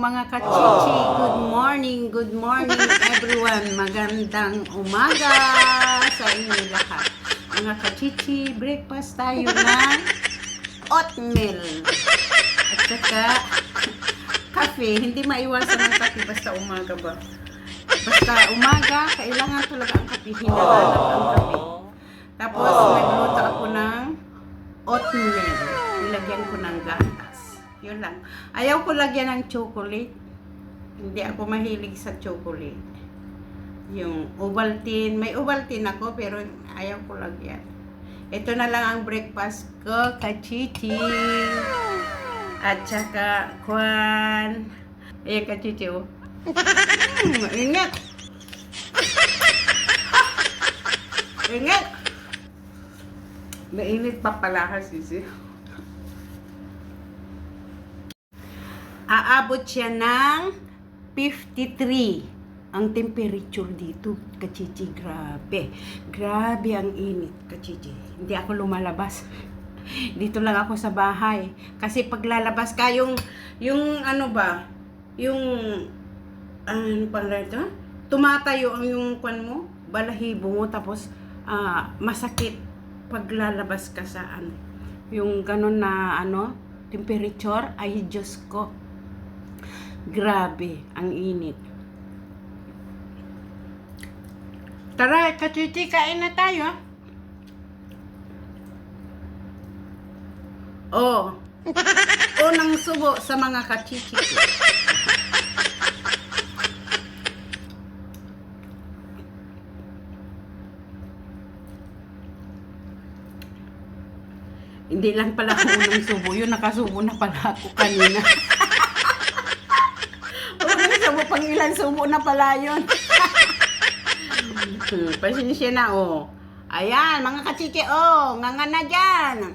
mga kachichi. Good morning everyone. Magandang umaga sa inyo lahat. Mga kachichi, breakfast tayo ng oatmeal. At saka, kape. Hindi maiwasan ang kape basta umaga ba. Basta umaga, kailangan talaga ang kape. Hinahanap ang kape. Tapos, nagluto ako ng oatmeal. Nilagyan ko ng gatas. Yun lang. Ayaw ko lagyan ng chocolate. Hindi ako mahilig sa chocolate. Yung Ovaltine. May Ovaltine ako pero ayaw ko lagyan. Ito na lang ang breakfast ko, kachichi. At saka, kwan. Ayan, kachichi, oh. Ingat. Ingat. Mainit pa pala kasi. Aabot siya ng 53 ang temperature dito, kachichi. Grabe ang init, kachichi. Hindi ako lumalabas. Dito lang ako sa bahay. Kasi pag lalabas ka, yung ano ba, yung, ano pa ito? Tumatayo ang yung kwan mo, balahibo mo, tapos masakit pag lalabas ka sa ano. Yung ganun na ano, temperature, ay Diyos ko. Grabe ang init. Tara, kachichi, kain na tayo. Oh. Unang subo sa mga kachichi. Hindi lang pala ako unang subo. Yun, nakasubo na pala ako kanina. Pang ilan subo na pala yun. Pasensya na, oh. Ayan, mga kachichi, oh. Nganga na dyan.